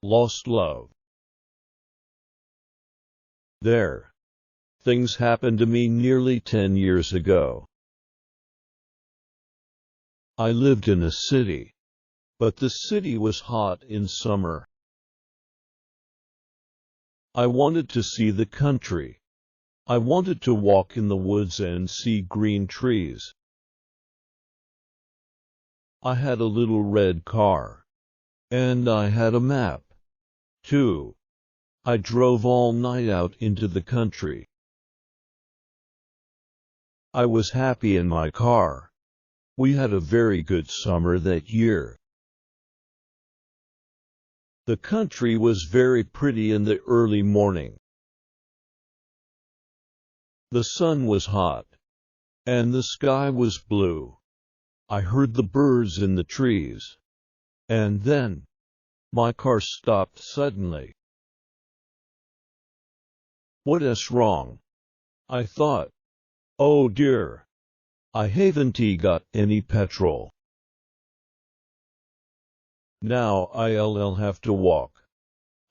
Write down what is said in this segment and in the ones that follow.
Lost love. There. Things happened to me nearly 10 years ago. I lived in a city, but the city was hot in summer. I wanted to see the country. I wanted to walk in the woods and see green trees. I had a little red car. And I had a map, too. I drove all night out into the country. I was happy in my car. We had a very good summer that year. The country was very pretty in the early morning. The sun was hot, and the sky was blue. I heard the birds in the trees. And then, my car stopped suddenly. What is wrong? I thought. Oh dear. I haven't got any petrol. Now I'll have to walk.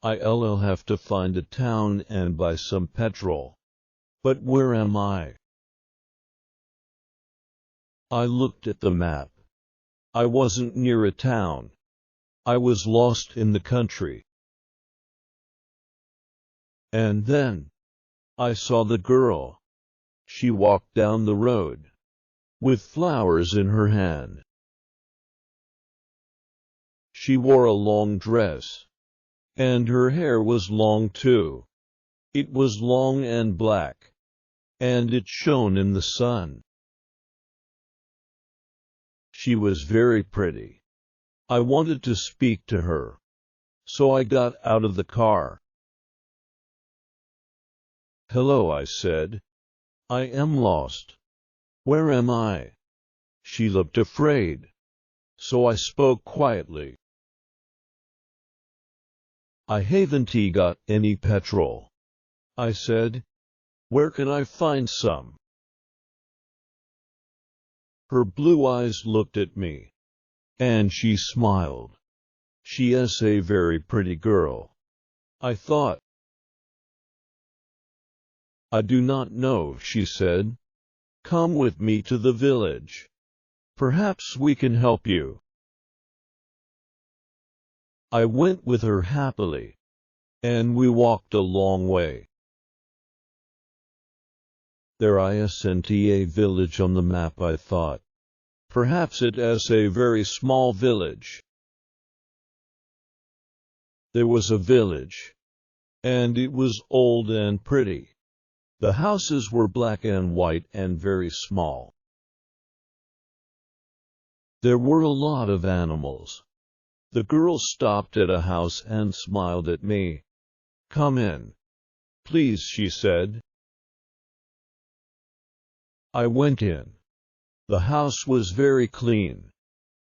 I'll have to find a town and buy some petrol. But where am I? I looked at the map. I wasn't near a town. I was lost in the country. And then, I saw the girl. She walked down the road, with flowers in her hand. She wore a long dress, and her hair was long too. It was long and black, and it shone in the sun. She was very pretty. I wanted to speak to her, so I got out of the car. Hello, I said. I am lost. Where am I? She looked afraid, so I spoke quietly. I haven't got any petrol, I said. Where can I find some? Her blue eyes looked at me. And she smiled. She is a very pretty girl, I thought. I do not know, she said. Come with me to the village. Perhaps we can help you. I went with her happily, and we walked a long way. There isn't a village on the map, I thought. Perhaps it is a very small village. There was a village, and it was old and pretty. The houses were black and white and very small. There were a lot of animals. The girl stopped at a house and smiled at me. Come in, please, she said. I went in. The house was very clean,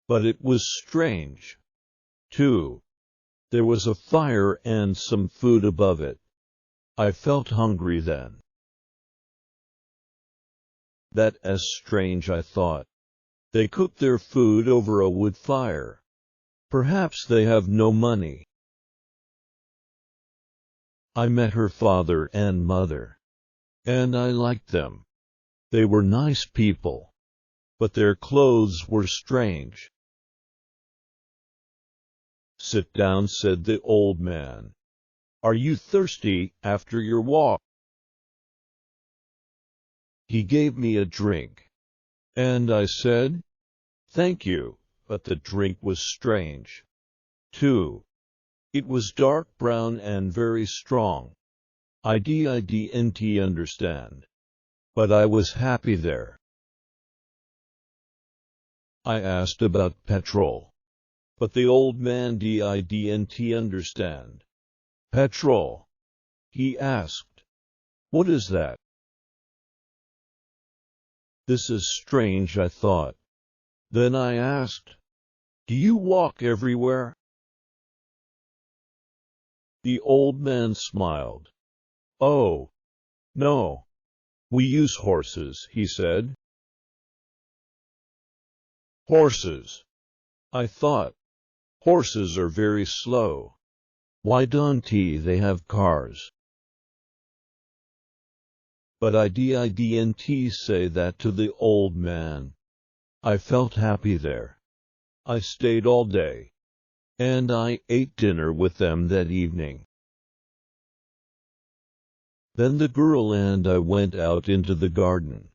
but it was strange, too. There was a fire and some food above it. I felt hungry then. That is strange, I thought. They cook their food over a wood fire. Perhaps they have no money. I met her father and mother, and I liked them. They were nice people, but their clothes were strange. Sit down, said the old man. Are you thirsty after your walk? He gave me a drink, and I said, thank you, but the drink was strange, too. It was dark brown and very strong. I didn't understand, but I was happy there. I asked about petrol, but the old man didn't understand. Petrol? He asked. What is that? This is strange, I thought. Then I asked, do you walk everywhere? The old man smiled. Oh, no. We use horses, he said. Horses. I thought. Horses are very slow. Why don't they have cars? But I didn't say that to the old man. I felt happy there. I stayed all day, and I ate dinner with them that evening. Then the girl and I went out into the garden.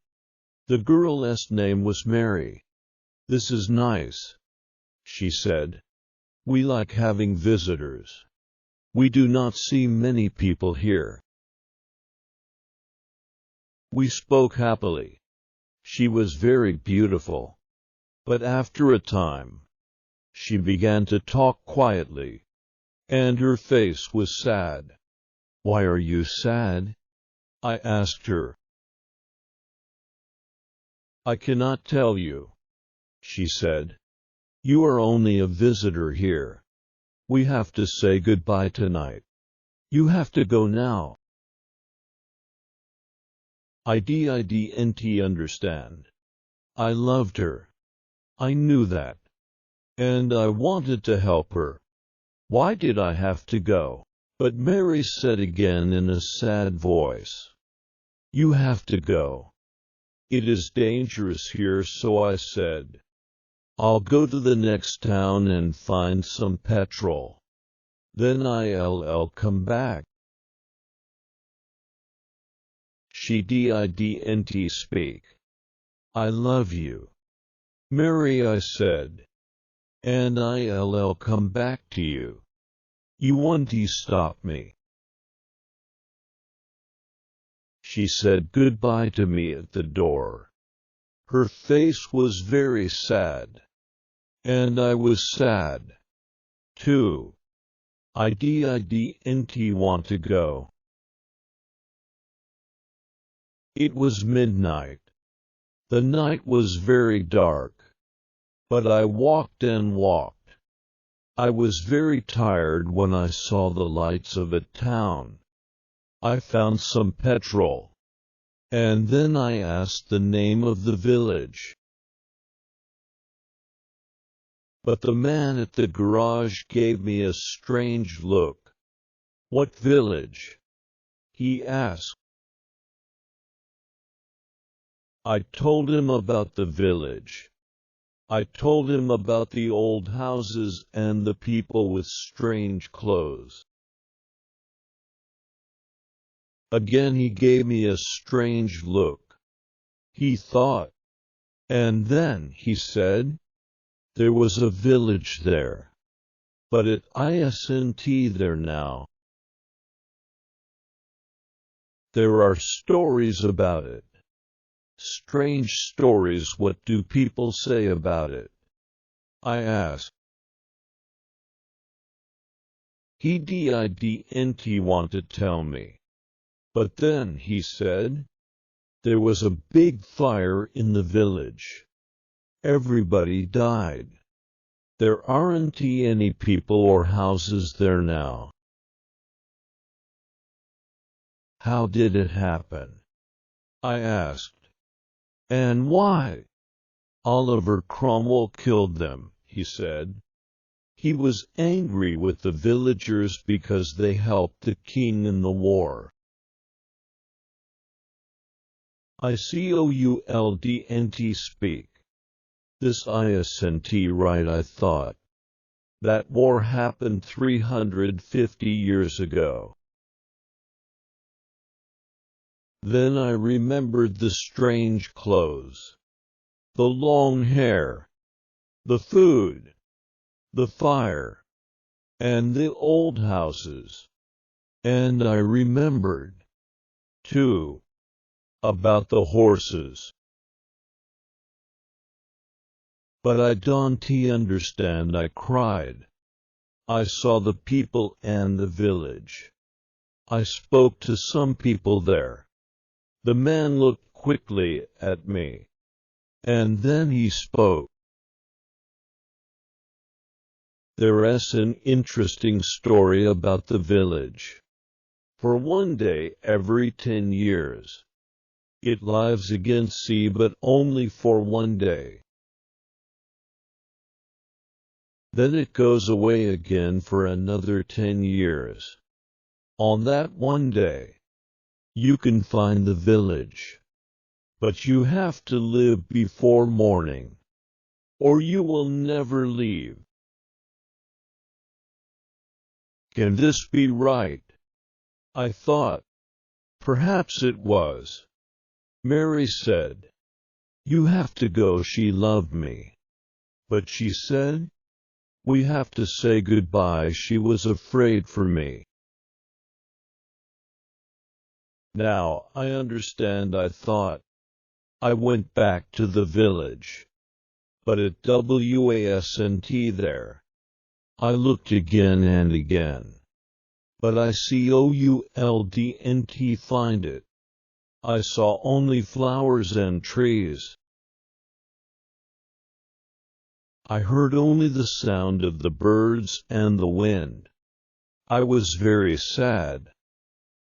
The girl's name was Mary. "This is nice," she said. "We like having visitors. We do not see many people here." We spoke happily. She was very beautiful. But after a time, she began to talk quietly, and her face was sad. "Why are you sad?" I asked her. "I cannot tell you," she said. "You are only a visitor here. We have to say goodbye tonight. You have to go now." I didn't understand. I loved her. I knew that. And I wanted to help her. Why did I have to go? But Mary said again in a sad voice, "You have to go. It is dangerous here," so I said, "I'll go to the next town and find some petrol. Then I'll come back." She didn't speak. "I love you, Mary," I said, "and I'll come back to you. You won't stop me." She said goodbye to me at the door. Her face was very sad, and I was sad, too. I didn't want to go. It was midnight. The night was very dark, but I walked and walked. I was very tired when I saw the lights of a town. I found some petrol, and then I asked the name of the village. But the man at the garage gave me a strange look. "What village?" he asked. I told him about the village. I told him about the old houses and the people with strange clothes. Again he gave me a strange look. He thought. And then he said, "There was a village there, but it isn't there now. There are stories about it. Strange stories. What do people say about it?" I asked. He didn't want to tell me. But then he said, "There was a big fire in the village. Everybody died. There aren't any people or houses there now." "How did it happen?" I asked. "And why?" "Oliver Cromwell killed them," he said. "He was angry with the villagers because they helped the king in the war." I couldn't speak. This isn't right, I thought. That war happened 350 years ago. Then I remembered the strange clothes, the long hair, the food, the fire, and the old houses. And I remembered, too, about the horses. But I don't understand, I cried. I saw the people and the village. I spoke to some people there. The man looked quickly at me, and then he spoke. "There's an interesting story about the village. For one day every 10 years, it lives against sea, but only for one day. Then it goes away again for another 10 years. On that one day, you can find the village. But you have to live before morning, or you will never leave. Can this be right? I thought. Perhaps it was. Mary said, "You have to go." She loved me. But she said, "We have to say goodbye." She was afraid for me. Now I understand, I thought. I went back to the village. But at wasn't there. I looked again and again. But I couldn't find it. I saw only flowers and trees. I heard only the sound of the birds and the wind. I was very sad.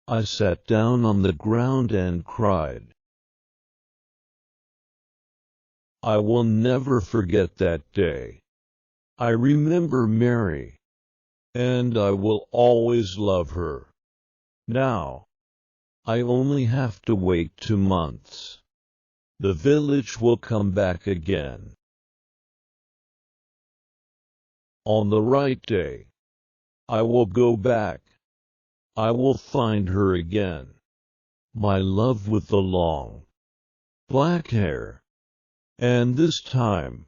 I sat down on the ground and cried. I will never forget that day. I remember Mary, and I will always love her. Now, I only have to wait 2 months. The village will come back again. On the right day, I will go back. I will find her again. My love with the long, black hair. And this time,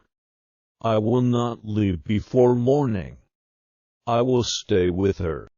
I will not leave before morning. I will stay with her.